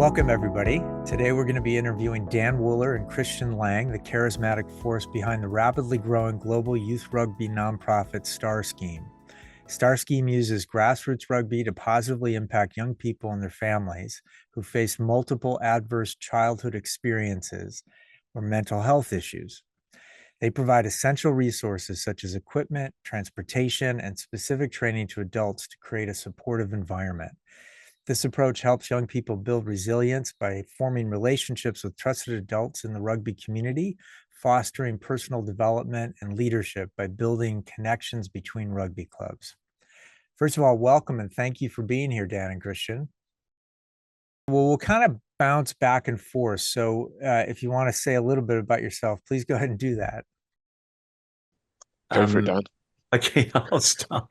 Welcome, everybody. Today we're going to be interviewing Dan Wooler and Christian Lang, the charismatic force behind the rapidly growing global youth rugby nonprofit Star Scheme. Star Scheme uses grassroots rugby to positively impact young people and their families who face multiple adverse childhood experiences or mental health issues. They provide essential resources such as equipment, transportation, and specific training to adults to create a supportive environment. This approach helps young people build resilience by forming relationships with trusted adults in the rugby community, fostering personal development and leadership by building connections between rugby clubs. First of all, welcome and thank you for being here, Dan and Christian. Well, we'll kind of bounce back and forth. So if you want to say a little bit about yourself, please go ahead and do that. Go for it, Dan. Okay, I'll start.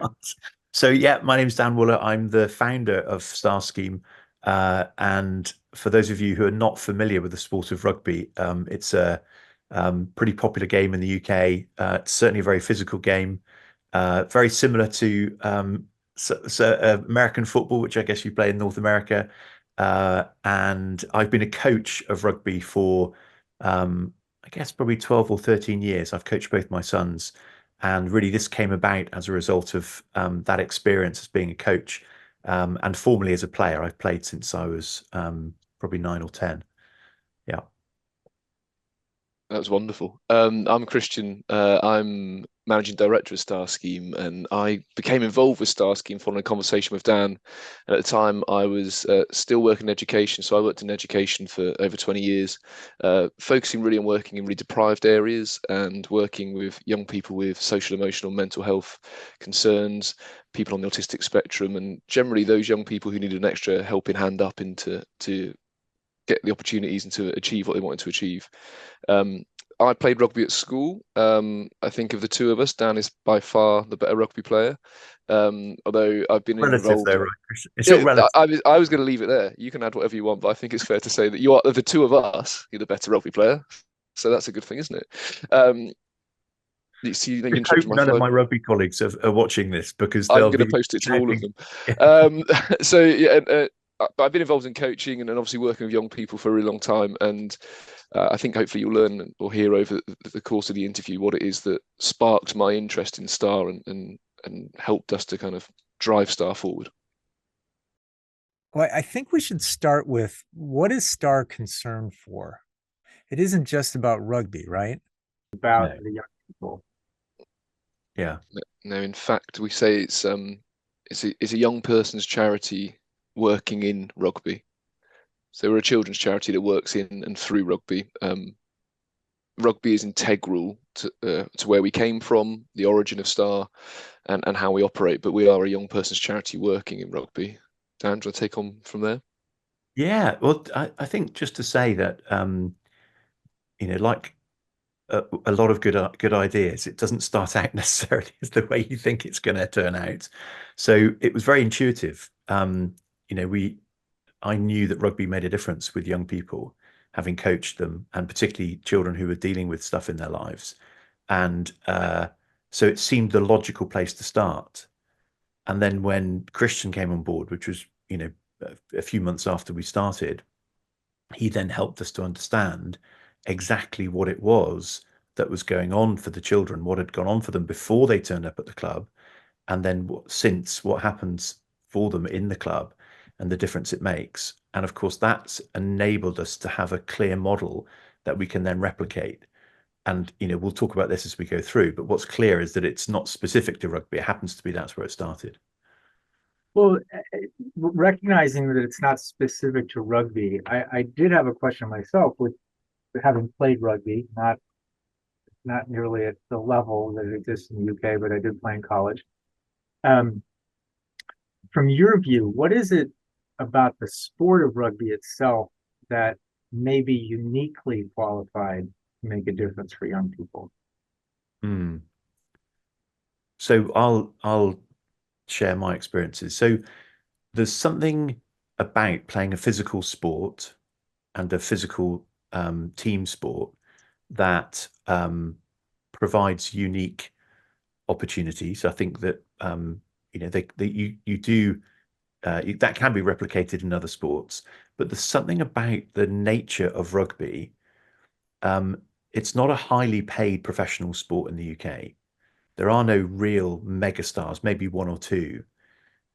So yeah, my name's Dan Wooler. I'm the founder of Star Scheme. And for those of you who are not familiar with the sport of rugby, it's a pretty popular game in the UK. It's certainly a very physical game, very similar to American football, which I guess you play in North America. And I've been a coach of rugby for, I guess, probably 12 or 13 years. I've coached both my sons. And really, this came about as a result of that experience as being a coach and formerly as a player. I've played since I was probably 9 or 10. Yeah. That was wonderful. I'm Christian. I'm managing director of Star Scheme, and I became involved with Star Scheme following a conversation with Dan. And at the time, I was still working in education, so I worked in education for over 20 years, focusing really on working in really deprived areas and working with young people with social, emotional, mental health concerns, people on the autistic spectrum, and generally those young people who needed an extra helping hand up into to get the opportunities and to achieve what they wanted to achieve. I played rugby at school. I think of the two of us, Dan is by far the better rugby player. Although I've been involved. Though, right? It's all relative. I was going to leave it there. You can add whatever you want, but I think it's fair to say that you are the two of us. You're the better rugby player, so that's a good thing, isn't it? You see, you hope none of my rugby colleagues are watching this because I'm going to post it to all of them. So yeah. I've been involved in coaching and obviously working with young people for a really long time. And I think hopefully you'll learn or hear over the course of the interview what it is that sparked my interest in Star and helped us to kind of drive Star forward. Well, I think we should start with, what is Star concerned for? It isn't just about rugby, right? About the young people. Yeah. No, in fact, we say it's a young person's charity working in rugby. So we're a children's charity that works in and through rugby. Rugby is integral to where we came from, the origin of Star, and how we operate. But we are a young person's charity working in rugby. Dan, do you want to take on from there? Yeah. Well, I think just to say that, like a lot of good ideas, it doesn't start out necessarily as the way you think it's going to turn out. So it was very intuitive. I knew that rugby made a difference with young people, having coached them, and particularly children who were dealing with stuff in their lives. And so it seemed the logical place to start. And then when Christian came on board, which was, a few months after we started, he then helped us to understand exactly what it was that was going on for the children, what had gone on for them before they turned up at the club, and then what happens for them in the club and the difference it makes. And of course, that's enabled us to have a clear model that we can then replicate. And, we'll talk about this as we go through, but what's clear is that it's not specific to rugby. It happens to be that's where it started. Well, recognizing that it's not specific to rugby, I did have a question myself with having played rugby, not nearly at the level that it exists in the UK, but I did play in college. From your view, what is it about the sport of rugby itself that may be uniquely qualified to make a difference for young people? So I'll share my experiences. So there's something about playing a physical sport and a physical team sport that provides unique opportunities. I think that you do that can be replicated in other sports, but there's something about the nature of rugby. It's not a highly paid professional sport in the UK. There are no real megastars, maybe one or two,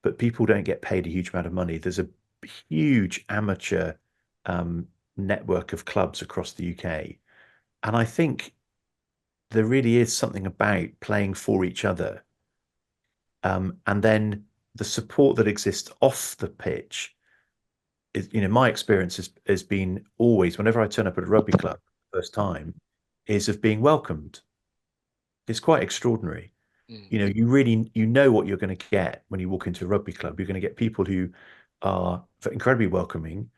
but people don't get paid a huge amount of money. There's a huge amateur network of clubs across the UK. And I think there really is something about playing for each other. And then the support that exists off the pitch is, my experience has been always, whenever I turn up at a rugby club first time, is of being welcomed. It's quite extraordinary. You really, what you're going to get when you walk into a rugby club. You're going to get people who are incredibly welcoming.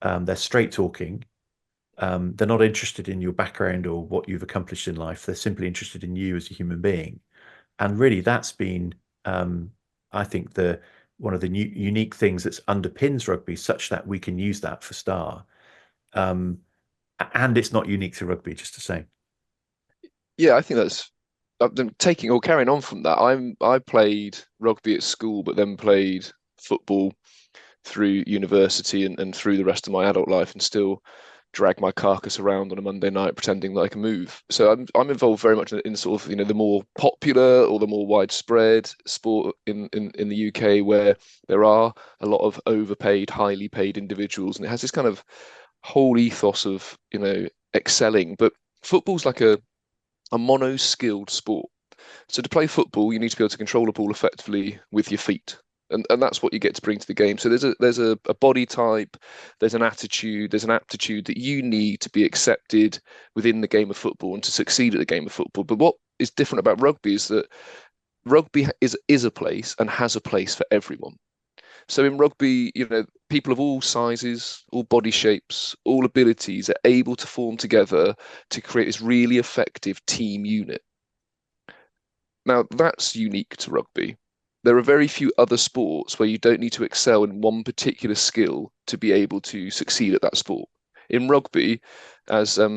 They're straight talking. They're not interested in your background or what you've accomplished in life. They're simply interested in you as a human being. And really, that's been, I think, one of the unique things that underpins rugby, such that we can use that for Star. And it's not unique to rugby, just to say. Yeah, I think that's taking or carrying on from that. I played rugby at school, but then played football through university and through the rest of my adult life, and still drag my carcass around on a Monday night pretending that I can move. So I'm involved very much in sort of the more popular or the more widespread sport in the UK, where there are a lot of overpaid, highly paid individuals, and it has this kind of whole ethos of excelling. But football's like a mono-skilled sport. So to play football, you need to be able to control the ball effectively with your feet. And that's what you get to bring to the game. So there's a body type, there's an attitude, there's an aptitude that you need to be accepted within the game of football and to succeed at the game of football. But what is different about rugby is that rugby is a place and has a place for everyone. So in rugby, people of all sizes, all body shapes, all abilities are able to form together to create this really effective team unit. Now, that's unique to rugby. There are very few other sports where you don't need to excel in one particular skill to be able to succeed at that sport. In rugby, as I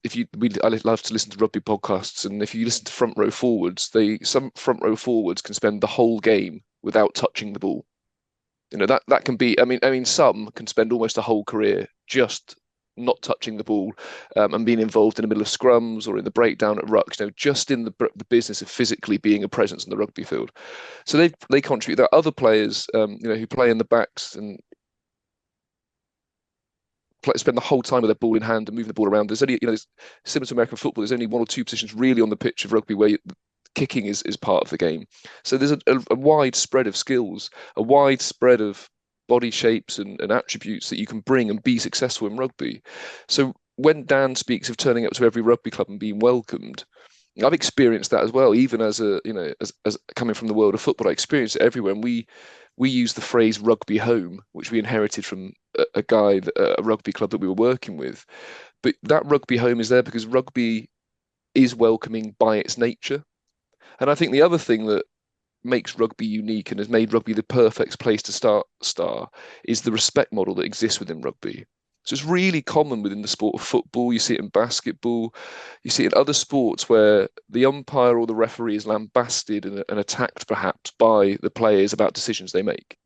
love to listen to rugby podcasts, and if you listen to front row forwards, some front row forwards can spend the whole game without touching the ball. That can be. I mean, some can spend almost a whole career just not touching the ball and being involved in the middle of scrums or in the breakdown at rucks, just in the business of physically being a presence in the rugby field. So they contribute. There are other players, who play in the backs and spend the whole time with their ball in hand and moving the ball around. There's only, similar to American football, there's only one or two positions really on the pitch of rugby where kicking is part of the game. So there's a wide spread of skills, a wide spread of body shapes and attributes that you can bring and be successful in rugby. So when Dan speaks of turning up to every rugby club and being welcomed, I've experienced that as well. Even as as coming from the world of football, I experienced it everywhere. And we use the phrase "rugby home," which we inherited from a guy, a rugby club that we were working with. But that rugby home is there because rugby is welcoming by its nature. And I think the other thing that makes rugby unique and has made rugby the perfect place to start Star is the respect model that exists within rugby. So it's really common within the sport of football. You see it in basketball. You see it in other sports where the umpire or the referee is lambasted and attacked perhaps by the players about decisions they make.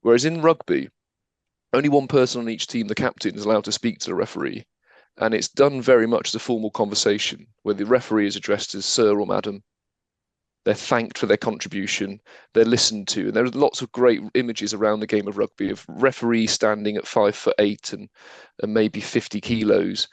Whereas in rugby, only one person on each team, the captain, is allowed to speak to the referee. And it's done very much as a formal conversation where the referee is addressed as sir or madam. They're thanked for their contribution. They're listened to. And there are lots of great images around the game of rugby of referees standing at 5'8" and maybe 50 kilos,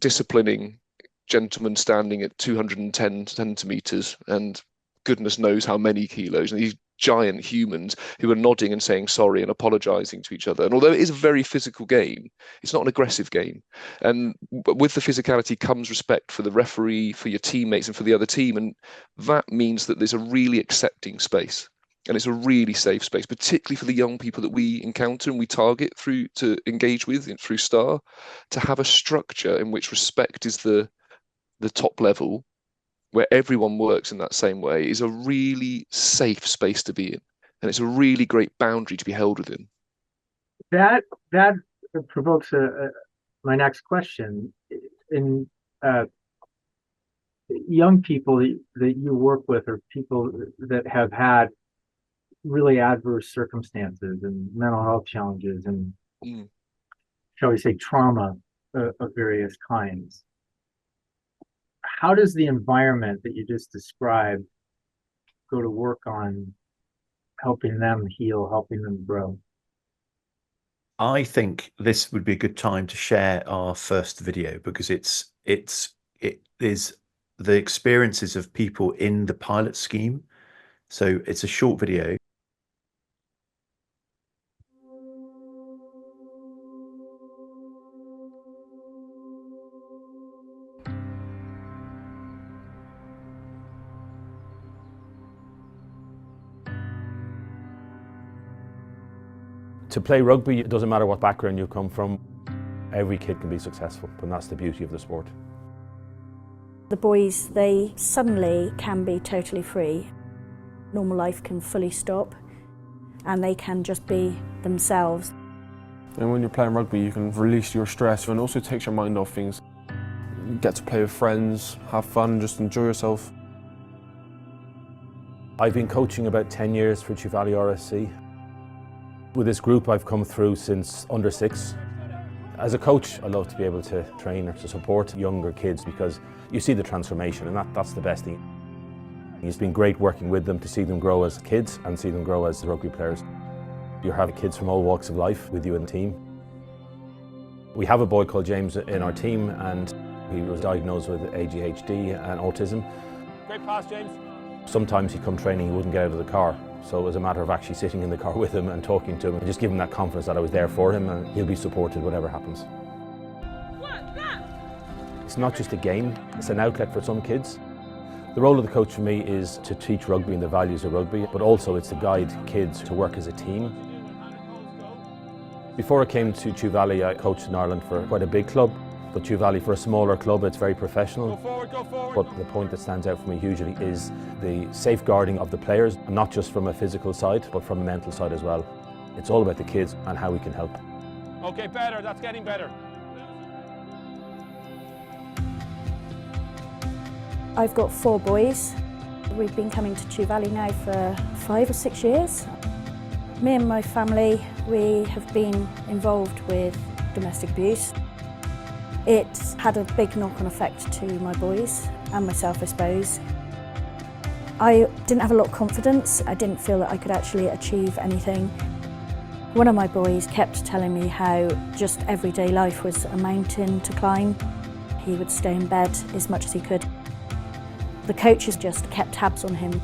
disciplining gentlemen standing at 210 centimeters and goodness knows how many kilos. And these giant humans who are nodding and saying sorry and apologizing to each other. And although it is a very physical game, it's not an aggressive game. And with the physicality comes respect for the referee, for your teammates, and for the other team. And that means that there's a really accepting space. And it's a really safe space, particularly for the young people that we encounter and we target to engage with through Star, to have a structure in which respect is the top level, where everyone works in that same way, is a really safe space to be in. And it's a really great boundary to be held within. That provokes my next question. In young people that you work with, or people that have had really adverse circumstances and mental health challenges and, Mm. shall we say, trauma of various kinds. How does the environment that you just described go to work on helping them heal, helping them grow? I think this would be a good time to share our first video because it is the experiences of people in the pilot scheme. So it's a short video. To play rugby, it doesn't matter what background you come from. Every kid can be successful, and that's the beauty of the sport. The boys, they suddenly can be totally free. Normal life can fully stop, and they can just be themselves. And when you're playing rugby, you can release your stress and also takes your mind off things. You get to play with friends, have fun, just enjoy yourself. I've been coaching about 10 years for Thru RSC. With this group, I've come through since under 6. As a coach, I love to be able to train or to support younger kids because you see the transformation, and that's the best thing. It's been great working with them to see them grow as kids and see them grow as rugby players. You have kids from all walks of life with you in the team. We have a boy called James in our team, and he was diagnosed with ADHD and autism. Great pass, James. Sometimes he'd come training, he wouldn't get out of the car. So it was a matter of actually sitting in the car with him and talking to him and just giving him that confidence that I was there for him and he'll be supported whatever happens. It's not just a game, it's an outlet for some kids. The role of the coach for me is to teach rugby and the values of rugby, but also it's to guide kids to work as a team. Before I came to Thru Valley, I coached in Ireland for quite a big club. But Thru Valley, for a smaller club, it's very professional. Go forward. But the point that stands out for me hugely is the safeguarding of the players, not just from a physical side, but from a mental side as well. It's all about the kids and how we can help. Okay, better, that's getting better. I've got 4 boys. We've been coming to Thru Valley now for 5 or 6 years. Me and my family, we have been involved with domestic abuse. It's had a big knock-on effect to my boys and myself, I suppose. I didn't have a lot of confidence. I didn't feel that I could actually achieve anything. One of my boys kept telling me how just everyday life was a mountain to climb. He would stay in bed as much as he could. The coaches just kept tabs on him.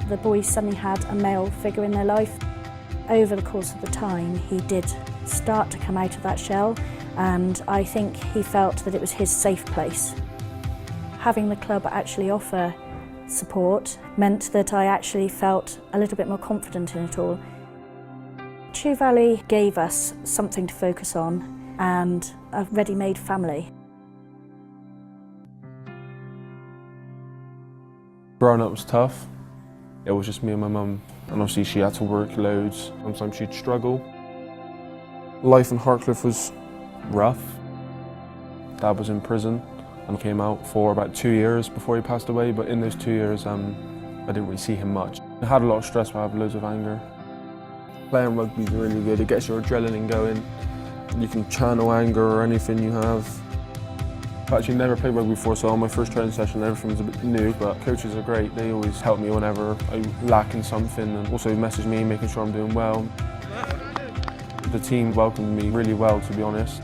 The boys suddenly had a male figure in their life. Over the course of the time, he did start to come out of that shell, and I think he felt that it was his safe place. Having the club actually offer support meant that I actually felt a little bit more confident in it all. Thru Valley gave us something to focus on and a ready-made family. Growing up was tough. It was just me and my mum, and obviously she had to work loads. Sometimes she'd struggle. Life in Hartcliffe was rough. Dad was in prison and came out for about 2 years before he passed away, but in those 2 years I didn't really see him much. I had a lot of stress, but I had loads of anger. Playing rugby is really good, it gets your adrenaline going. You can channel anger or anything you have. I've actually never played rugby before, so on my first training session everything was a bit new, but coaches are great. They always help me whenever I lack in something and also message me making sure I'm doing well. The team welcomed me really well, to be honest.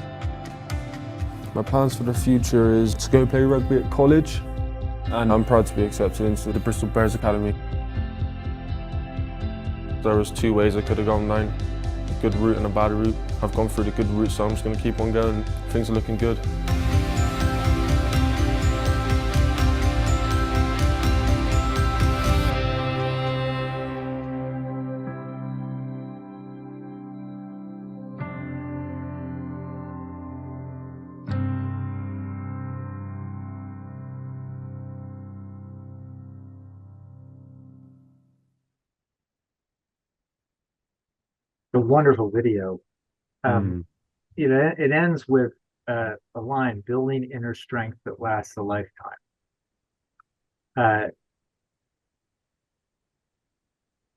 My plans for the future is to go play rugby at college, and I'm proud to be accepted into the Bristol Bears Academy. There was 2 ways I could have gone down, a good route and a bad route. I've gone through the good route, so I'm just going to keep on going. Things are looking good. A wonderful video. It ends with a line, building inner strength that lasts a lifetime.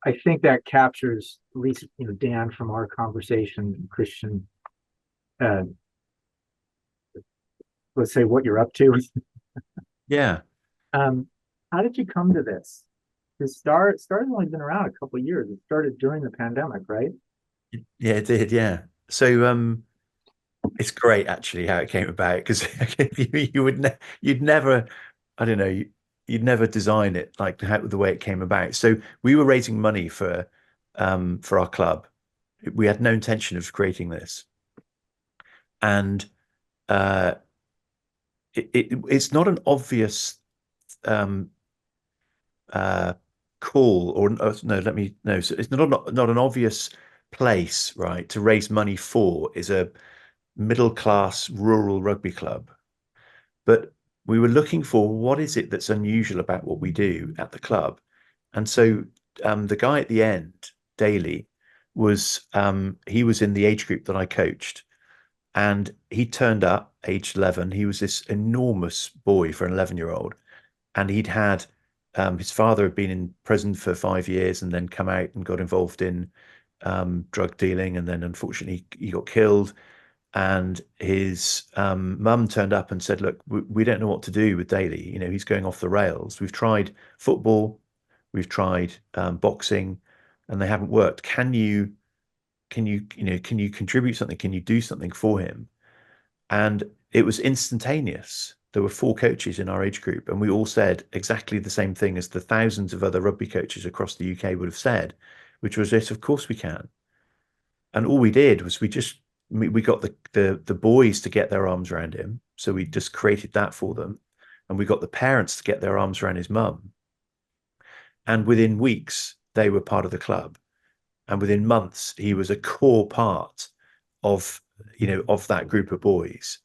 I think that captures, at least, Dan, from our conversation, Christian, uh, let's say what you're up to. Yeah. How did you come to this? Because Star's only been around a couple of years. It started during the pandemic, right? Yeah, it did. Yeah. So it's great actually how it came about because you'd never, I don't know, you'd never design it like the way it came about. So we were raising money for our club. We had no intention of creating this, and uh, it's not an obvious um, uh, call or no, let me no. So it's not an obvious place, right, to raise money for is a middle class rural rugby club. But we were looking for what is it that's unusual about what we do at the club. And so the guy at the end, Daly, he was in the age group that I coached. And he turned up age 11. He was this enormous boy for an 11-year-old. And he'd had his father had been in prison for 5 years and then come out and got involved in drug dealing. And then unfortunately he got killed. And his mum turned up and said, "Look, we don't know what to do with Daly. He's going off the rails. We've tried football, we've tried boxing, and they haven't worked. Can you contribute something? Can you do something for him?" And it was instantaneous. There were 4 coaches in our age group, and we all said exactly the same thing as the thousands of other rugby coaches across the UK would have said, which was, "Yes, of course we can." And all we did was we got the boys to get their arms around him. So we just created that for them. And we got the parents to get their arms around his mum. And within weeks, they were part of the club. And within months, he was a core part of, of that group of boys.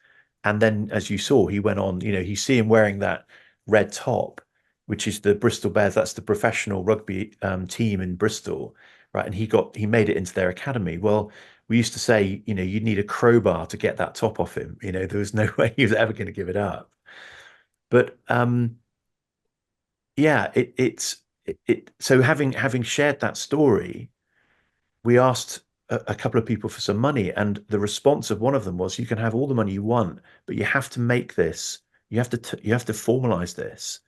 And then, as you saw, he went on, you see him wearing that red top, which is the Bristol Bears. That's the professional rugby team in Bristol, right? And he made it into their academy. Well, we used to say, you'd need a crowbar to get that top off him. There was no way he was ever going to give it up. But yeah, so having shared that story, we asked a couple of people for some money, and the response of one of them was, "You can have all the money you want, but you have to make this. You have to formalize this.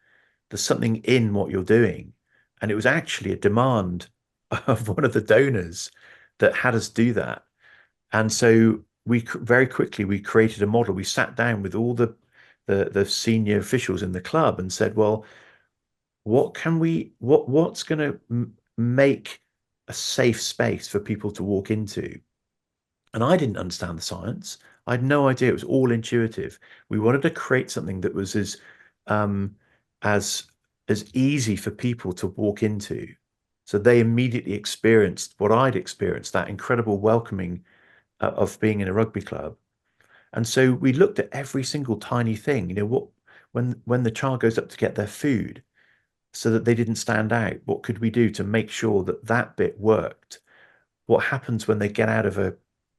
There's something in what you're doing." And it was actually a demand of one of the donors that had us do that. And so we very quickly we created a model. We sat down with all the senior officials in the club and said, "Well, what's going to make a safe space for people to walk into?" And I didn't understand the science. I had no idea. It was all intuitive. We wanted to create something that was um, as easy for people to walk into. So they immediately experienced what I'd experienced, that incredible welcoming of being in a rugby club. And so we looked at every single tiny thing, when the child goes up to get their food, so that they didn't stand out, what could we do to make sure that that bit worked? What happens when they get out of a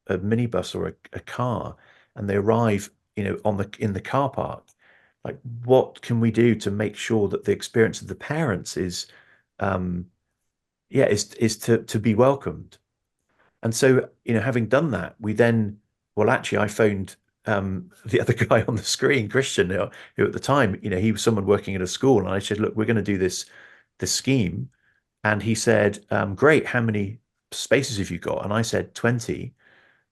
minibus or a car and they arrive, in the car park? Like, what can we do to make sure that the experience of the parents is to be welcomed? And so, having done that, we then, well, actually, I phoned the other guy on the screen, Christian, who at the time, he was someone working at a school, and I said, "Look, we're going to do this scheme." And he said, "Great, how many spaces have you got?" And I said, 20.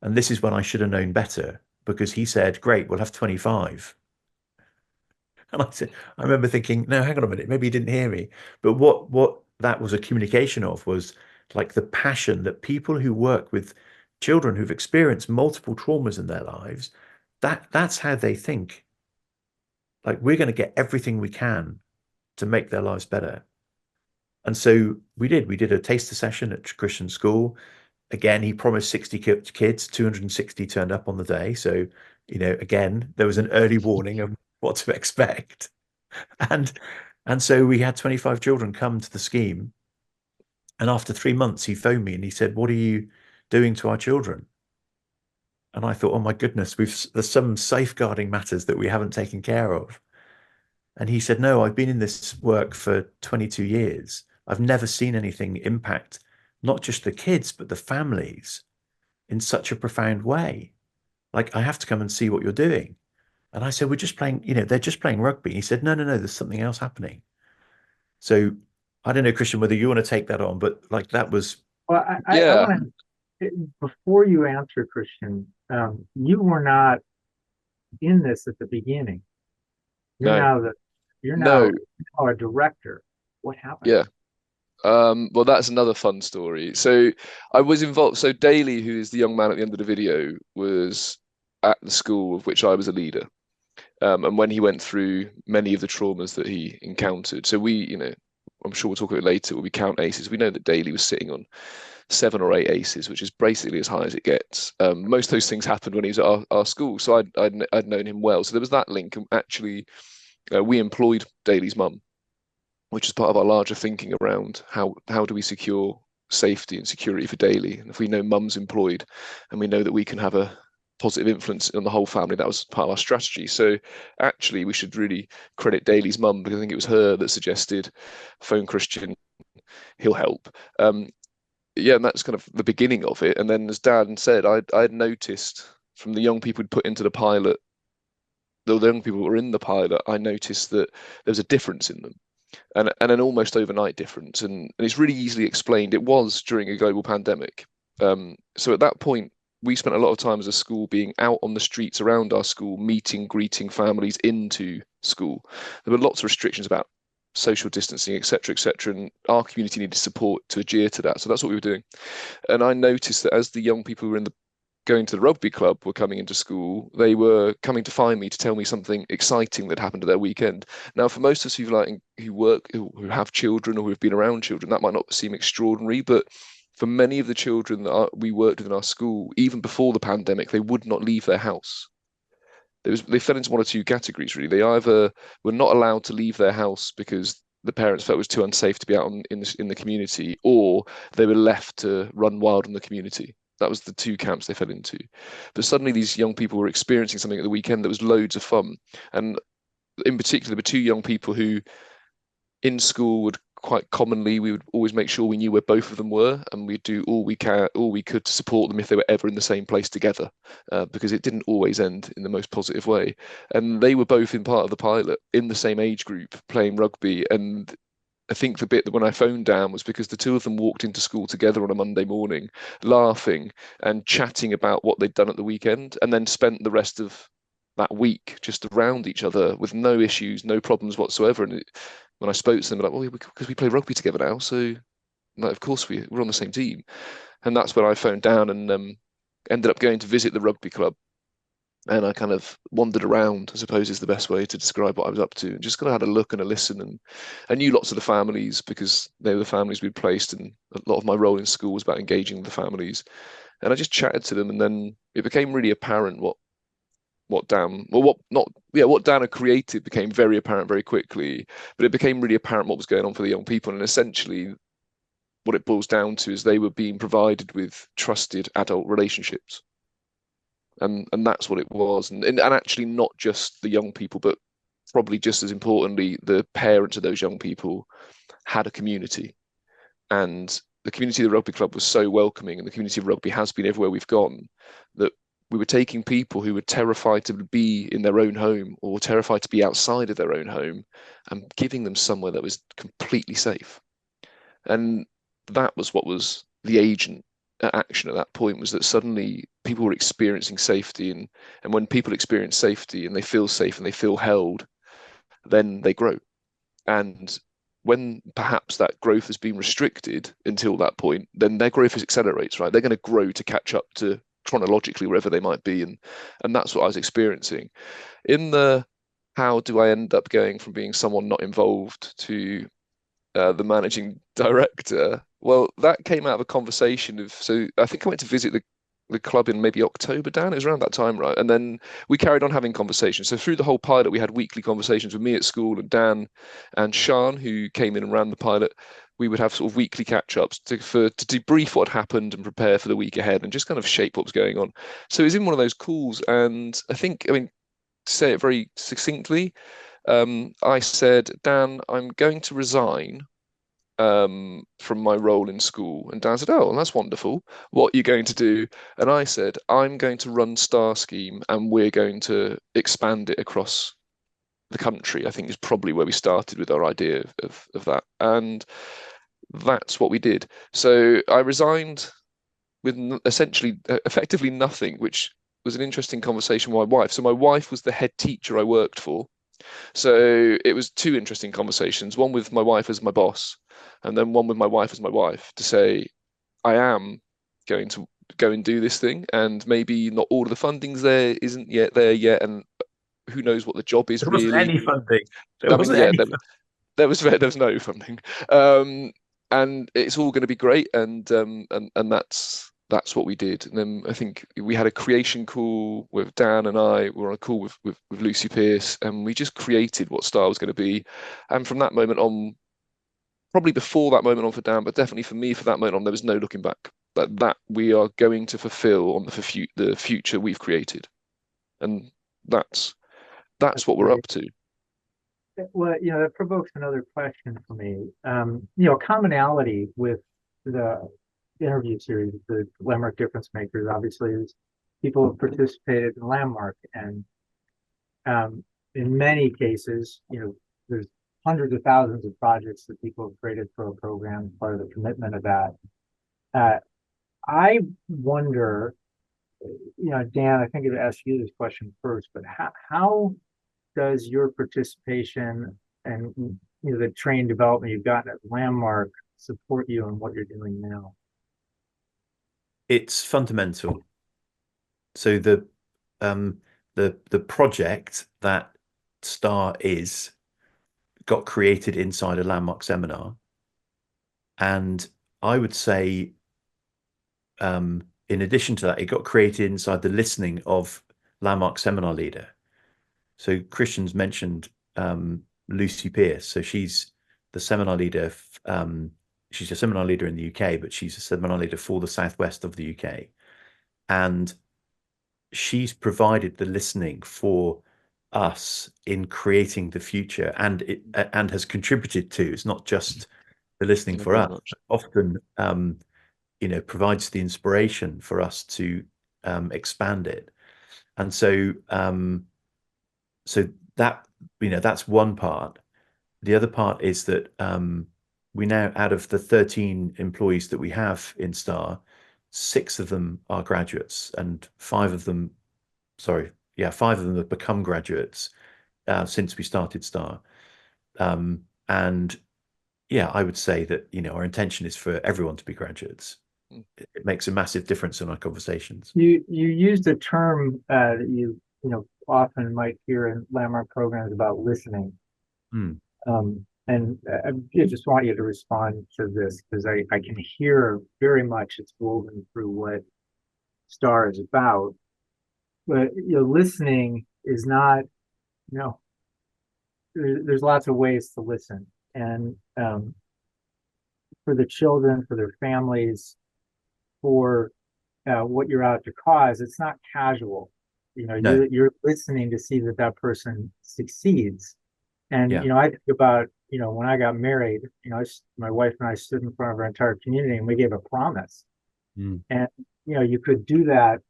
And this is when I should have known better, because he said, "Great, we'll have 25." And I remember thinking, no, hang on a minute, maybe he didn't hear me. But what that was a communication of was like the passion that people who work with children who've experienced multiple traumas in their lives, that's how they think. Like, we're going to get everything we can to make their lives better. And so we did a taster session at Christian school. Again, he promised 60 kids, 260 turned up on the day. So, again, there was an early warning of what to expect. And so we had 25 children come to the scheme. And after 3 months, he phoned me and he said, "What are you doing to our children?" And I thought, oh my goodness, there's some safeguarding matters that we haven't taken care of. And he said, "No, I've been in this work for 22 years. I've never seen anything impact not just the kids, but the families in such a profound way. Like, I have to come and see what you're doing. And I said, we're just playing, they're just playing rugby. He said, no, there's something else happening. So I don't know, Christian, whether you want to take that on, but like that was. Well, I Yeah. want to, before you answer, Christian, you were not in this at the beginning. You're No. now a director. What happened? Yeah. Well, that's another fun story. So I was involved. So Daly, who is the young man at the end of the video, was at the school of which I was a leader. And when he went through many of the traumas that he encountered, so I'm sure we'll talk about it later, when we count aces, we know that Daly was sitting on 7 or 8 aces, which is basically as high as it gets. Most of those things happened when he was at our school, so I'd known him well. So there was that link. And actually, we employed Daly's mum, which is part of our larger thinking around how do we secure safety and security for Daly. And if we know mum's employed and we know that we can have a positive influence on the whole family, that was part of our strategy. So actually, we should really credit Daly's mum, because I think it was her that suggested phone Christian, he'll help. Yeah, and that's kind of the beginning of it. And then, as Dan said, I'd noticed from the young people who'd put into the pilot, the young people who were in the pilot, I noticed that there was a difference in them. And an almost overnight difference. And it's really easily explained. It was during a global pandemic. So at that point, we spent a lot of time as a school being out on the streets around our school, meeting, greeting families into school. There were lots of restrictions about social distancing, etc., etc., and our community needed support to adhere to that. So that's what we were doing. And I noticed that as the young people who were going to the rugby club were coming into school, they were coming to find me to tell me something exciting that happened at their weekend. Now, for most of us who have children or who have been around children, that might not seem extraordinary, but for many of the children that we worked with in our school, even before the pandemic, they would not leave their house. They fell into one or two categories, really. They either were not allowed to leave their house because the parents felt it was too unsafe to be out in the community, or they were left to run wild in the community. That was the two camps they fell into. But suddenly these young people were experiencing something at the weekend that was loads of fun. And in particular, there were 2 young people who in school would quite commonly, we would always make sure we knew where both of them were, and we'd do all we could to support them if they were ever in the same place together, because it didn't always end in the most positive way. And they were both in part of the pilot in the same age group playing rugby. And I think the bit that when I phoned Dan was because the 2 of them walked into school together on a Monday morning, laughing and chatting about what they'd done at the weekend, and then spent the rest of that week just around each other with no issues, no problems whatsoever. And when I spoke to them, like, well, because we play rugby together now, so like, of course we're on the same team. And that's when I phoned down and ended up going to visit the rugby club. And I kind of wandered around, I suppose is the best way to describe what I was up to, and just kind of had a look and a listen. And I knew lots of the families because they were the families we'd placed, and a lot of my role in school was about engaging the families. And I just chatted to them, and then it became really apparent what Dan had created became very apparent very quickly, but it became really apparent what was going on for the young people. And essentially what it boils down to is they were being provided with trusted adult relationships. And that's what it was. And actually not just the young people, but probably just as importantly, the parents of those young people had a community. And the community of the rugby club was so welcoming, and the community of rugby has been everywhere we've gone, that we were taking people who were terrified to be in their own home or terrified to be outside of their own home and giving them somewhere that was completely safe. And that was what was the agent action at that point, was that suddenly people were experiencing safety. And when people experience safety and they feel safe and they feel held, then they grow. And when perhaps that growth has been restricted until that point, then their growth accelerates, right? They're going to grow to catch up to chronologically wherever they might be. And that's what I was experiencing. In the how do I end up going from being someone not involved to the managing director? Well, that came out of a conversation so I think I went to visit the club in maybe October, Dan. It was around that time, right? And then we carried on having conversations. So through the whole pilot, we had weekly conversations with me at school and Dan and Sean, who came in and ran the pilot. We would have sort of weekly catch-ups to debrief what had happened and prepare for the week ahead and just kind of shape what was going on. So it was in one of those calls, and to say it very succinctly, I said, Dan, I'm going to resign from my role in school. And Dan said, "Oh, well, that's wonderful. What are you going to do?" And I said, "I'm going to run Star Scheme, and we're going to expand it across the country." I think is probably where we started with our idea of that. And that's what we did. So I resigned with essentially effectively nothing, which was an interesting conversation with my wife. So my wife was the head teacher I worked for. So it was two interesting conversations, one with my wife as my boss, and then one with my wife as my wife, to say, I am going to go and do this thing, and maybe not all of the funding's there, isn't yet there yet, and who knows what the job is There wasn't really. any funding. I mean, yeah, there was no funding, and it's all going to be great, and that's what we did. And then I think we had a creation call with Dan, and I were on a call with Lucy Pearce, and we just created what Star was going to be. And from that moment on, probably before that moment on for Dan, but definitely for me, for that moment on, there was no looking back. That we are going to fulfill on the future we've created, and that's what we're up to. Well, that provokes another question for me. Commonality with the interview series, the Landmark Difference Makers, obviously, is people have participated in Landmark, and in many cases, there's hundreds of thousands of projects that people have created for a program, part of the commitment of that. I wonder, Dan, I think I'd ask you this question first, but how does your participation and the training development you've gotten at Landmark support you in what you're doing now? It's fundamental. So the project that Star got created inside a Landmark seminar, and I would say, in addition to that, it got created inside the listening of Landmark seminar leader. So Christian's mentioned Lucy Pearce. So she's the seminar leader. She's a seminar leader in the UK, but she's a seminar leader for the southwest of the UK. And she's provided the listening for us in creating the future, and has contributed to. It's not just the listening for us. Often, provides the inspiration for us to expand it. And so, that that's one part. The other part is that we now, out of the 13 employees that we have in Star, 6 of them are graduates, and 5 of them have become graduates since we started Star. And yeah, I would say that our intention is for everyone to be graduates. It makes a massive difference in our conversations. You used a term that you often might hear in Landmark programs about listening. And I just want you to respond to this, because I can hear very much it's woven through what Star is about. But listening is not, there's lots of ways to listen, and for the children, for their families, for what you're out to cause, it's not casual. No. You're listening to see that person succeeds. And Yeah. I think about when I got married, my wife and I stood in front of our entire community and we gave a promise. And you could do that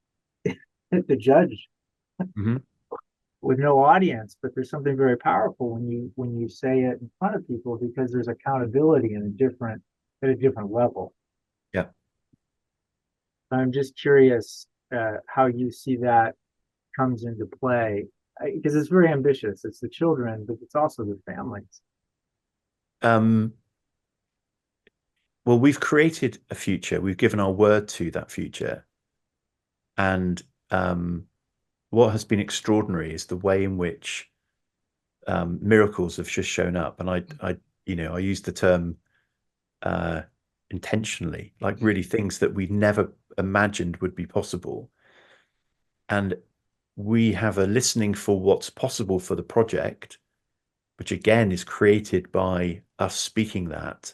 at the judge with no audience, but there's something very powerful when you say it in front of people, because there's accountability at a different level. Yeah. I'm just curious how you see that comes into play, because it's very ambitious. It's the children, but it's also the families. Well, we've created a future. We've given our word to that future. And what has been extraordinary is the way in which miracles have just shown up. And I use the term intentionally, like really things that we never imagined would be possible. And we have a listening for what's possible for the project, which again is created by us speaking that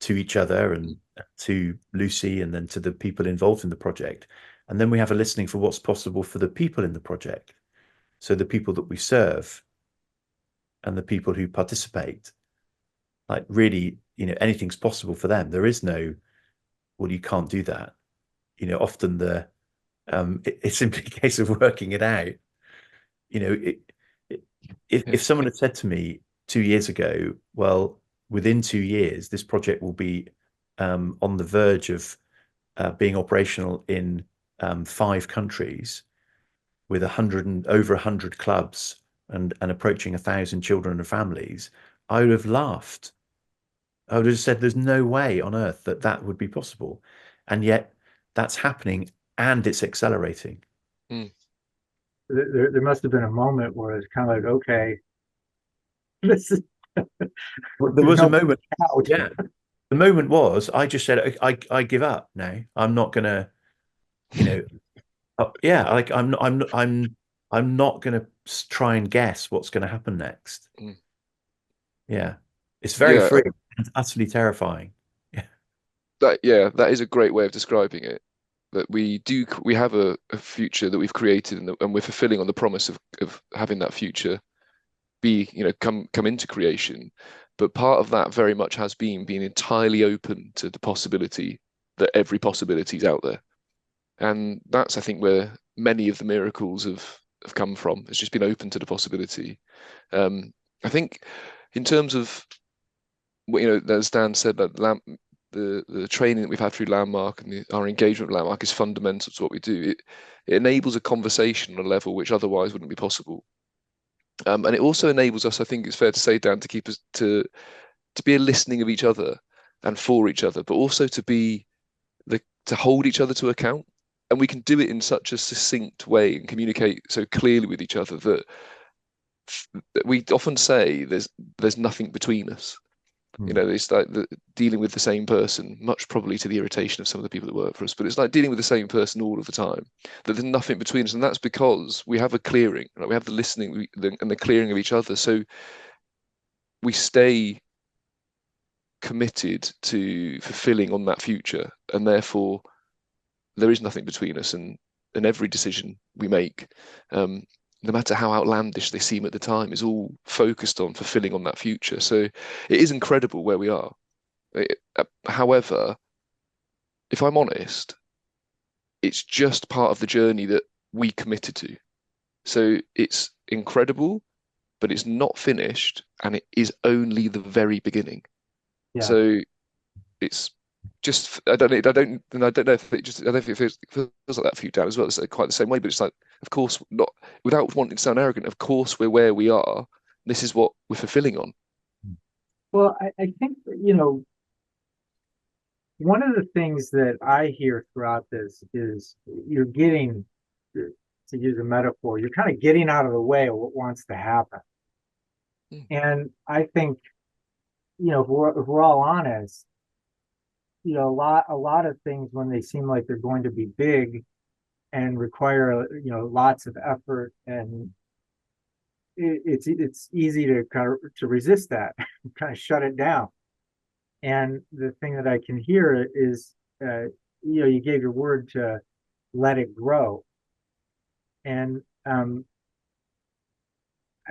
to each other and to Lucy, and then to the people involved in the project. And then we have a listening for what's possible for the people in the project. So the people that we serve and the people who participate, like really anything's possible for them. There is no, well, you can't do that. Often it's simply a case of working it out. If someone had said to me 2 years ago, well, within 2 years, this project will be on the verge of being operational in 5 countries with over 100 clubs and approaching 1,000 children and families, I would have laughed. I would have said, there's no way on earth that would be possible. And yet that's happening and it's accelerating. There must have been a moment where it's kind of like, okay, this is. Well, there was a moment. Yeah, the moment was I just said, I give up now. I'm not gonna, yeah, like I'm not gonna try and guess what's going to happen next. Yeah, it's very free. It's utterly terrifying. That is a great way of describing it. That we have a future that we've created, and we're fulfilling on the promise of having that future come into creation. But part of that very much has been being entirely open to the possibility that every possibility is out there. And that's, I think, where many of the miracles have come from. It's just been open to the possibility. I think in terms of as Dan said, that the training that we've had through Landmark and our engagement with Landmark is fundamental to what we do. It enables a conversation on a level which otherwise wouldn't be possible. And it also enables us, I think it's fair to say, Dan, to keep us to be a listening of each other and for each other, but also to hold each other to account. And we can do it in such a succinct way and communicate so clearly with each other that we often say there's nothing between us. It's like dealing with the same person, much probably to the irritation of some of the people that work for us, but it's like dealing with the same person all of the time, that there's nothing between us. And that's because we have a clearing, right? We have the listening and the clearing of each other. So we stay committed to fulfilling on that future, and therefore there is nothing between us, and every decision we make, no matter how outlandish they seem at the time, is all focused on fulfilling on that future. So it is incredible where we are. However, if I'm honest, it's just part of the journey that we committed to. So it's incredible, but it's not finished, and it is only the very beginning. Yeah. So it's just I don't know if it feels like that for you, Dan, as well. It's quite the same way, but it's like, of course, not without wanting to sound arrogant. Of course, we're where we are. This is what we're fulfilling on. Well, I think one of the things that I hear throughout this is you're getting, to use a metaphor, you're kind of getting out of the way of what wants to happen. And I think, if we're all honest, a lot of things, when they seem like they're going to be big and require lots of effort, and it's easy to to resist that, kind of shut it down. And the thing that I can hear is you gave your word to let it grow, and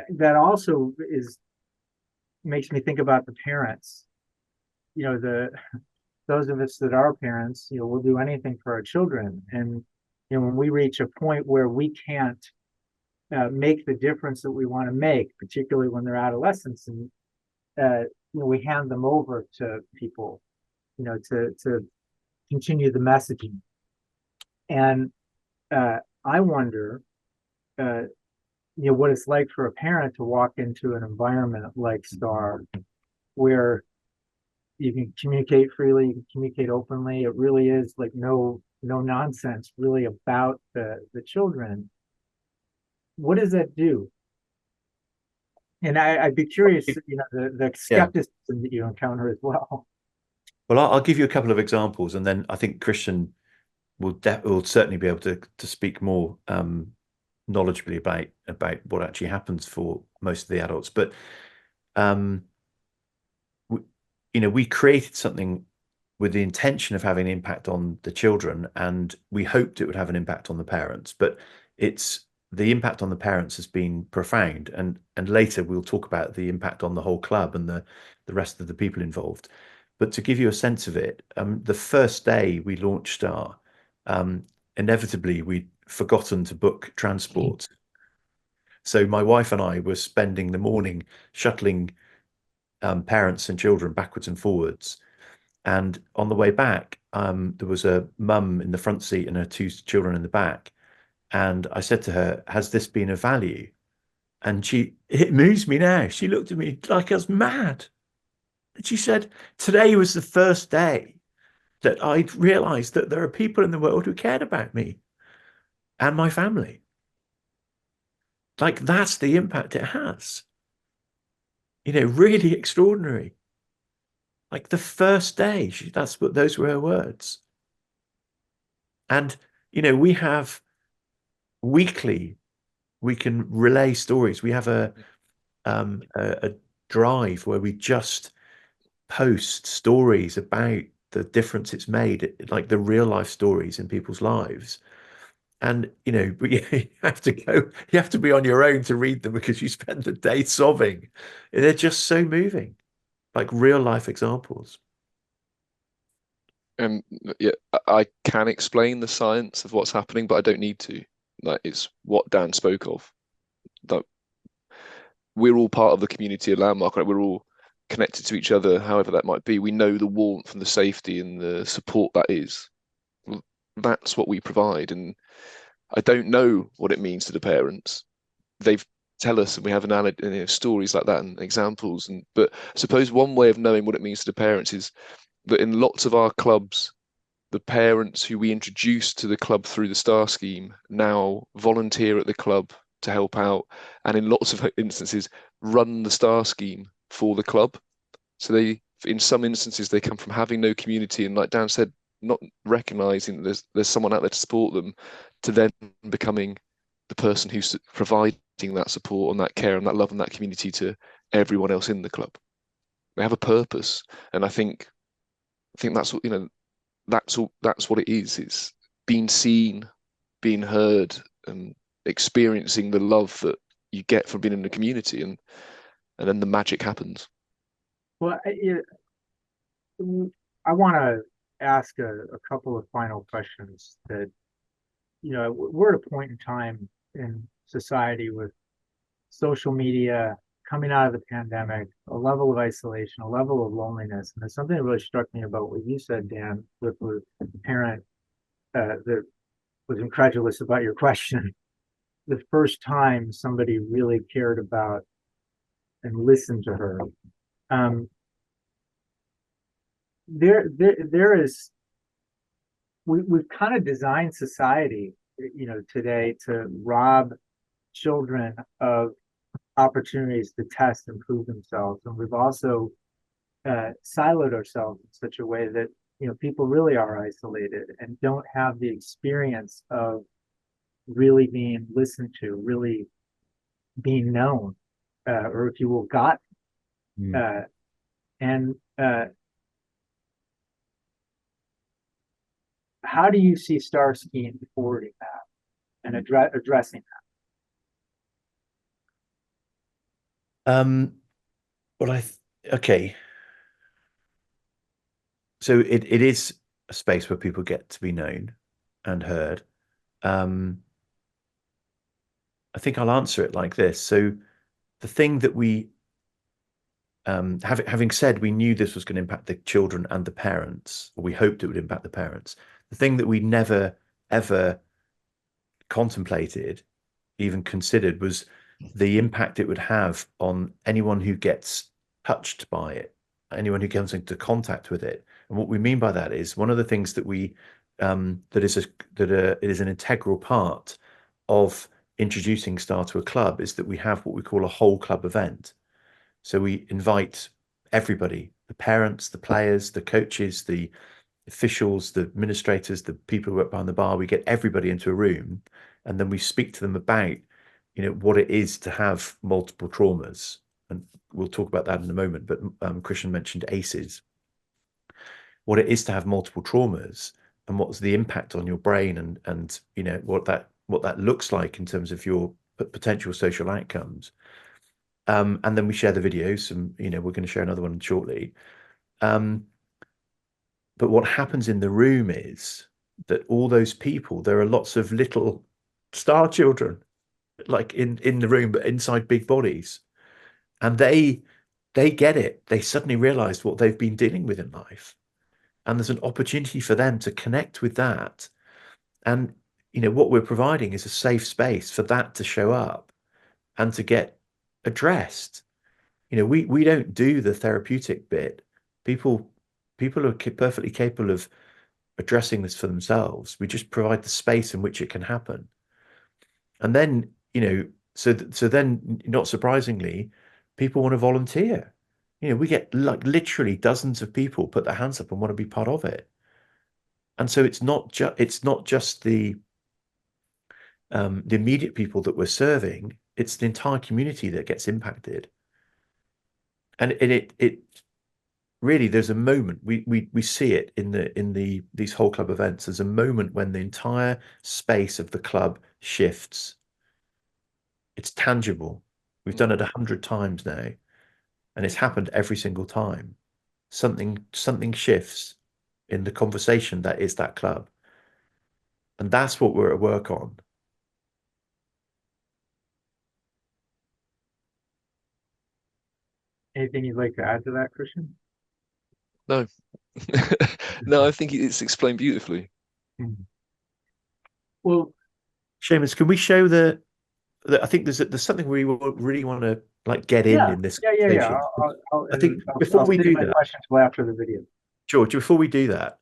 that also makes me think about the parents. Those of us that are parents, we'll do anything for our children. And, when we reach a point where we can't make the difference that we want to make, particularly when they're adolescents, and, we hand them over to people, to continue the messaging. And I wonder, what it's like for a parent to walk into an environment like STAR, where you can communicate freely, you can communicate openly. It really is like no nonsense really about the children. What does that do? And I'd be curious, the skepticism that you encounter as well. Well, I'll give you a couple of examples, and then I think Christian will certainly be able to speak more knowledgeably about what actually happens for most of the adults. But we created something with the intention of having an impact on the children, and we hoped it would have an impact on the parents. But the impact on the parents has been profound, and later we'll talk about the impact on the whole club and the rest of the people involved. But to give you a sense of it, the first day we launched Star, inevitably we'd forgotten to book transport. So my wife and I were spending the morning shuttling parents and children backwards and forwards. And on the way back, there was a mum in the front seat and her two children in the back. And I said to her, "Has this been of value?" And it moves me now. She looked at me like I was mad. And she said, "Today was the first day that I'd realized that there are people in the world who cared about me and my family." Like, that's the impact it has. Really extraordinary. Like the first day, those were her words. And, we have weekly, we can relay stories. We have a drive where we just post stories about the difference it's made, like the real life stories in people's lives. And but you have to be on your own to read them because you spend the day sobbing. They're just so moving, like real life examples. Yeah, I can explain the science of what's happening, but I don't need to. That is what Dan spoke of. That we're all part of the community of Landmark, right? We're all connected to each other, however that might be. We know the warmth and the safety and the support that is. That's what we provide. And I don't know what it means to the parents. They tell us, and we have stories like that and examples. But I suppose one way of knowing what it means to the parents is that in lots of our clubs, the parents who we introduced to the club through the Star Scheme now volunteer at the club to help out, and in lots of instances run the Star Scheme for the club. So in some instances, they come from having no community, and like Dan said, not recognizing that there's someone out there to support them, to then becoming the person who's providing that support and that care and that love and that community to everyone else in the club. They have a purpose, and I think that's what that's what it is. It's being seen, being heard, and experiencing the love that you get from being in the community, and then the magic happens. Well, I want to ask a couple of final questions that, we're at a point in time in society with social media coming out of the pandemic, a level of isolation, a level of loneliness. And there's something that really struck me about what you said, Dan, with the parent that was incredulous about your question. The first time somebody really cared about and listened to her. There is, we've kind of designed society, today to rob children of opportunities to test and prove themselves. And we've also siloed ourselves in such a way that, people really are isolated and don't have the experience of really being listened to, really being known, or if you will, got. And how do you see Star Scheme forwarding that and addressing that? Okay. So it is a space where people get to be known and heard. I think I'll answer it like this. So the thing that we, having said we knew this was going to impact the children and the parents, or we hoped it would impact the parents, the thing that we never, ever contemplated, even considered, was the impact it would have on anyone who gets touched by it, anyone who comes into contact with it. And what we mean by that is one of the things that it is an integral part of introducing Star to a club is that we have what we call a whole club event. So we invite everybody, the parents, the players, the coaches, the officials, the administrators, the people who work behind the bar. We get everybody into a room, and then we speak to them about, what it is to have multiple traumas. And we'll talk about that in a moment. But Christian mentioned ACEs. What it is to have multiple traumas, and what's the impact on your brain, and what that looks like in terms of your potential social outcomes. And then we share the videos, and we're going to share another one shortly. But what happens in the room is that all those people, there are lots of little star children, like in the room, but inside big bodies. And they get it. They suddenly realize what they've been dealing with in life. And there's an opportunity for them to connect with that. And, what we're providing is a safe space for that to show up and to get addressed. We don't do the therapeutic bit. People are perfectly capable of addressing this for themselves. We just provide the space in which it can happen. And then, so then, not surprisingly, people want to volunteer. We get like literally dozens of people put their hands up and want to be part of it. And so it's not just the immediate people that we're serving, it's the entire community that gets impacted. And it really, there's a moment we see it in these whole club events. There's a moment when the entire space of the club shifts. It's tangible. We've done it 100 times now, and it's happened every single time. Something shifts in the conversation that is that club, and that's what we're at work on. Anything you'd like to add to that, Christian? No. No, I think it's explained beautifully. Well, Seamus, can we show I think there's something we really want to like get in this conversation. I think before we do that, questions after the video. George, before we do that,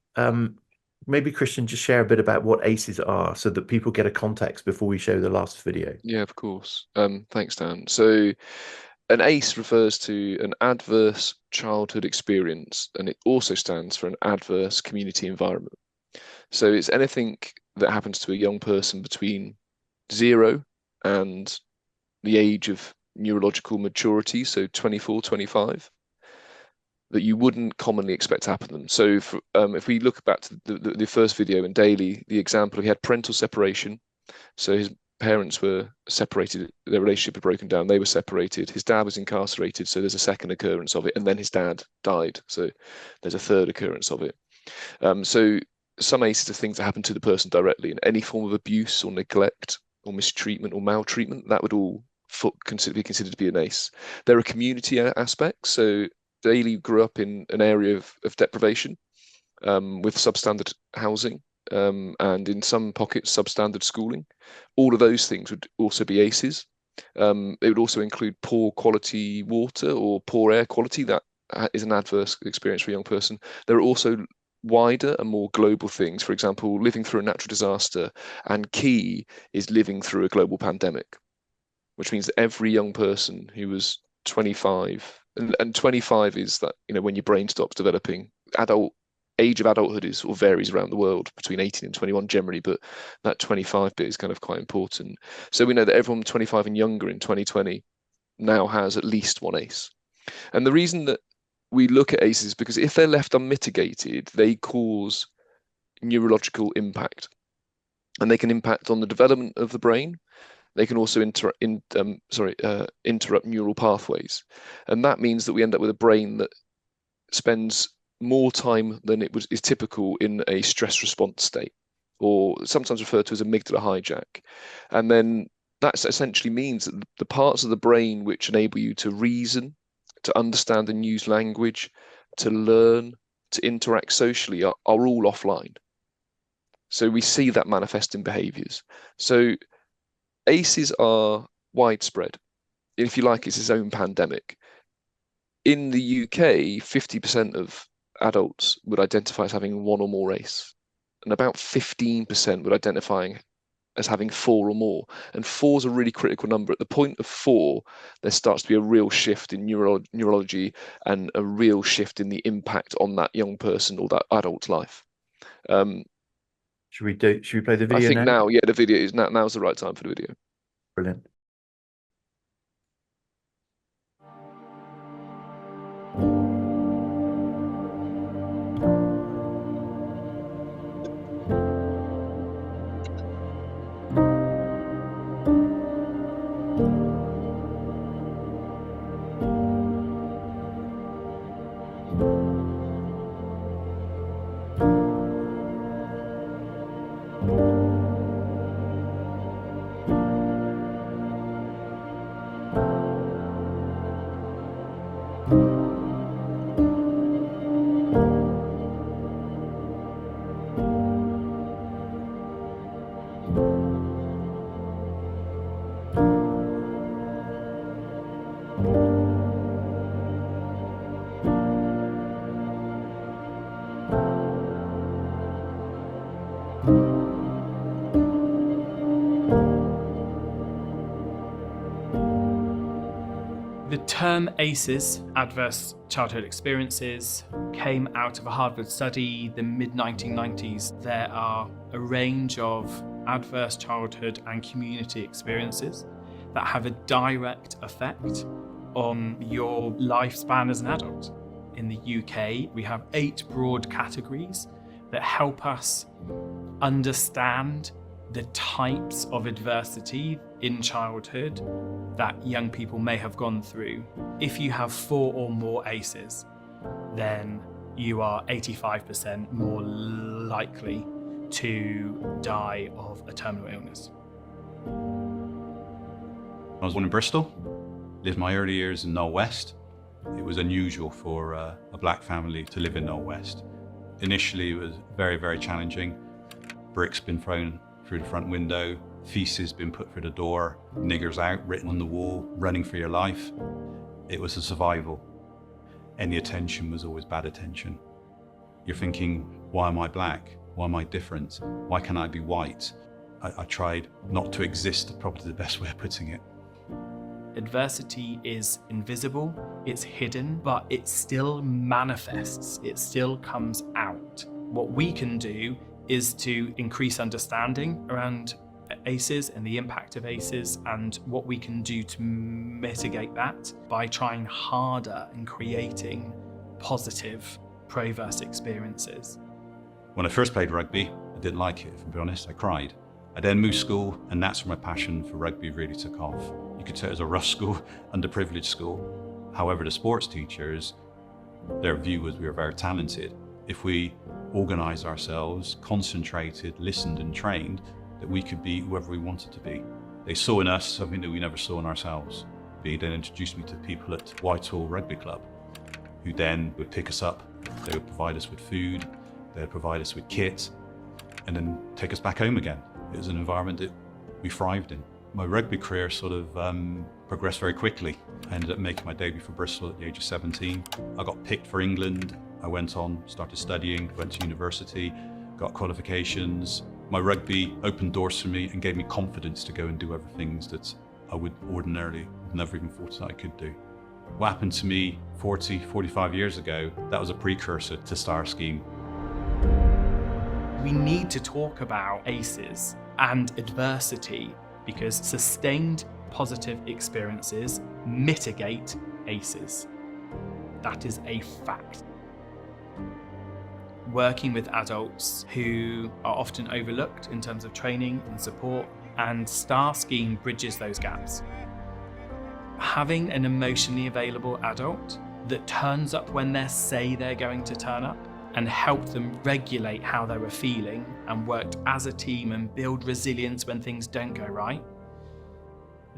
maybe Christian just share a bit about what ACEs are so that people get a context before we show the last video. Yeah, of course. Thanks, Dan. So an ACE refers to an adverse childhood experience, and it also stands for an adverse community environment. So it's anything that happens to a young person between 0 and the age of neurological maturity, so 24, 25, that you wouldn't commonly expect to happen to them. So if we look back to the first video in Daly, the example, he had parental separation. So his parents were separated, their relationship had broken down, they were separated, his dad was incarcerated, so there's a second occurrence of it, and then his dad died, so there's a third occurrence of it. So some ACEs are things that happen to the person directly, and any form of abuse or neglect or mistreatment or maltreatment, that would all be considered to be an ACE. There are community aspects. So Daly grew up in an area of deprivation with substandard housing and in some pockets substandard schooling. All of those things would also be ACEs. It would also include poor quality water or poor air quality. That is an adverse experience for a young person. There are also wider and more global things. For example, living through a natural disaster, and key is living through a global pandemic, which means that every young person who was 25, and 25 is that, when your brain stops developing. Age of adulthood is or varies around the world between 18 and 21 generally, but that 25 bit is kind of quite important. So we know that everyone 25 and younger in 2020 now has at least one ACE. And the reason that we look at ACEs is because if they're left unmitigated, they cause neurological impact, and they can impact on the development of the brain. They can also interrupt neural pathways, and that means that we end up with a brain that spends more time than is typical in a stress response state, or sometimes referred to as amygdala hijack. And then that essentially means that the parts of the brain which enable you to reason, to understand and use language, to learn, to interact socially are all offline. So we see that manifest in behaviors. So ACEs are widespread. If you like, it's its own pandemic. In the UK, 50% of adults would identify as having one or more ACE, and about 15% would identify as having 4 or more. And 4 is a really critical number. At the point of 4, there starts to be a real shift in neurology and a real shift in the impact on that young person or that adult's life. Should we play the video? I think now, yeah, the video is now's the right time for the video. Brilliant. The term ACEs, Adverse Childhood Experiences, came out of a Harvard study the mid-1990s. There are a range of adverse childhood and community experiences that have a direct effect on your lifespan as an adult. In the UK, we have 8 broad categories that help us understand the types of adversity in childhood that young people may have gone through. If you have 4 or more ACEs, then you are 85% more likely to die of a terminal illness. I was born in Bristol, lived my early years in Knoll West. It was unusual for a black family to live in Knoll West. Initially, it was very, very challenging. Bricks been thrown through the front window, feces been put through the door, niggers out written on the wall, running for your life. It was a survival. Any attention was always bad attention. You're thinking, why am I black? Why am I different? Why can't I be white? I tried not to exist, probably the best way of putting it. Adversity is invisible, it's hidden, but it still manifests, it still comes out. What we can do is to increase understanding around ACEs and the impact of ACEs and what we can do to mitigate that by trying harder and creating positive pro-verse experiences. When I first played rugby, I didn't like it, if I'm being honest, I cried. I then moved school, and that's where my passion for rugby really took off. You could say it was a rough school, underprivileged school. However, the sports teachers, their view was we were very talented. If we organised ourselves, concentrated, listened and trained, that we could be whoever we wanted to be. They saw in us something that we never saw in ourselves. They then introduced me to people at Whitehall Rugby Club, who then would pick us up. They would provide us with food, they would provide us with kit, and then take us back home again. It was an environment that we thrived in. My rugby career sort of progressed very quickly. I ended up making my debut for Bristol at the age of 17. I got picked for England. I went on, started studying, went to university, got qualifications. My rugby opened doors for me and gave me confidence to go and do other things that I would ordinarily never even thought that I could do. What happened to me 40, 45 years ago, that was a precursor to Star Scheme. We need to talk about ACEs and adversity because sustained positive experiences mitigate ACEs. That is a fact. Working with adults who are often overlooked in terms of training and support, and Star Scheme bridges those gaps. Having an emotionally available adult that turns up when they say they're going to turn up and help them regulate how they were feeling and worked as a team and build resilience when things don't go right,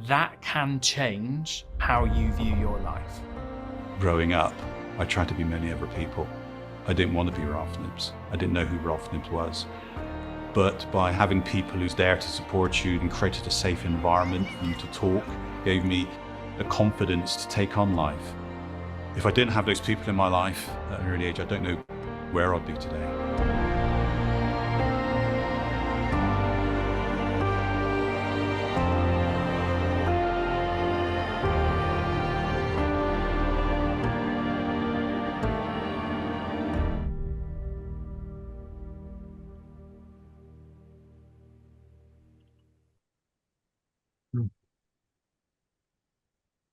that can change how you view your life. Growing up, I tried to be many other people. I didn't want to be Ralph Nibs. I didn't know who Ralph Nibs was. But by having people who's there to support you and created a safe environment for you to talk, gave me the confidence to take on life. If I didn't have those people in my life at an early age, I don't know where I'd be today.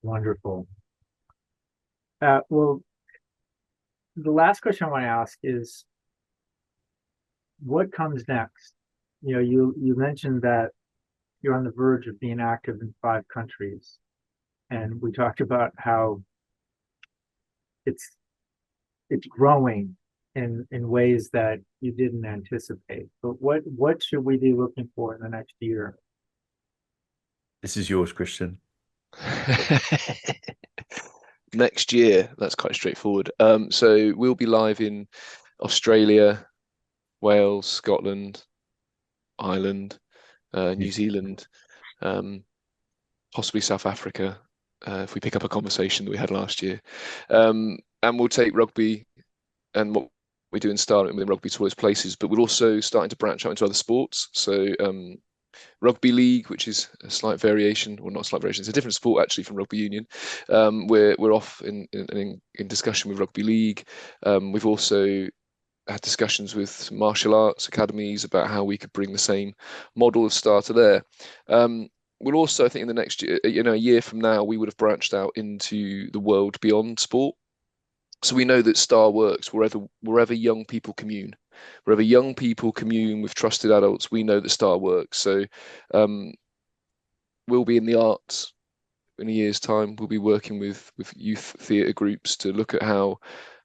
Wonderful. Well, the last question I want to ask is, what comes next? You know, you mentioned that you're on the verge of being active in 5 countries, and we talked about how it's growing in ways that you didn't anticipate. But what should we be looking for in the next year? This is yours, Christian. next year, that's quite straightforward. So we'll be live in Australia, Wales, Scotland, Ireland, New Zealand, possibly South Africa, if we pick up a conversation that we had last year. And we'll take rugby and what we do in Star within rugby to all those places, but we're also starting to branch out into other sports. So rugby league, which is a slight variation, or not a slight variation, it's a different sport actually from rugby union. We're off in discussion with rugby league. We've also had discussions with martial arts academies about how we could bring the same model of Star to there. We'll also, I think, in the next year, a year from now, we would have branched out into the world beyond sport. So we know that Star works wherever young people commune. Wherever young people commune with trusted adults, we know that Star works. So we'll be in the arts in a year's time. We'll be working with youth theatre groups to look at how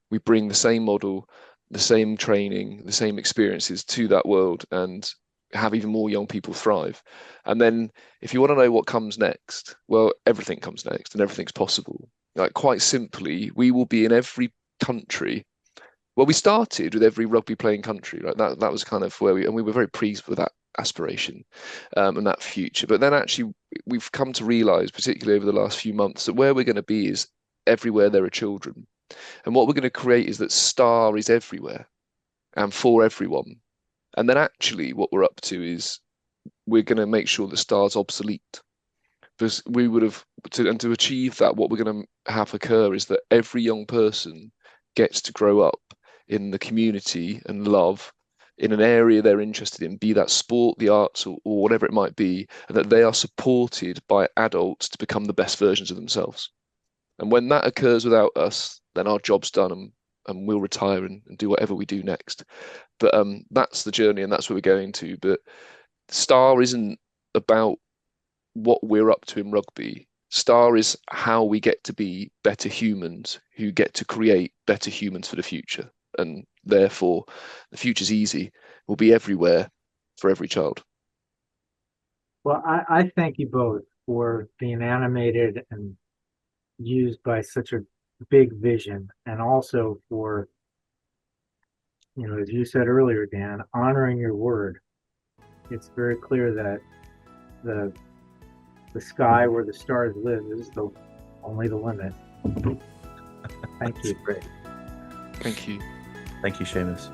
we bring the same model, the same training, the same experiences to that world and have even more young people thrive. And then if you want to know what comes next, well, everything comes next and everything's possible. Like, quite simply, we will be in every country. Well, we started with every rugby playing country, right? That was kind of where we were very pleased with that aspiration and that future. But then actually we've come to realize, particularly over the last few months, that where we're going to be is everywhere there are children. And what we're going to create is that Star is everywhere and for everyone. And then actually what we're up to is we're going to make sure that Star's obsolete. Because we would have, to achieve that, what we're going to have occur is that every young person gets to grow up in the community and love in an area they're interested in, be that sport, the arts, or whatever it might be, and that they are supported by adults to become the best versions of themselves. And when that occurs without us, then our job's done and we'll retire and do whatever we do next. But that's the journey and that's where we're going to. But Star isn't about what we're up to in rugby. Star is how we get to be better humans who get to create better humans for the future. And therefore, the future's easy. We'll be everywhere for every child. Well, I thank you both for being animated and used by such a big vision, and also for, as you said earlier, Dan, honoring your word. It's very clear that the sky where the stars live is only the limit. Thank you. Great. Thank you. Thank you, Seamus.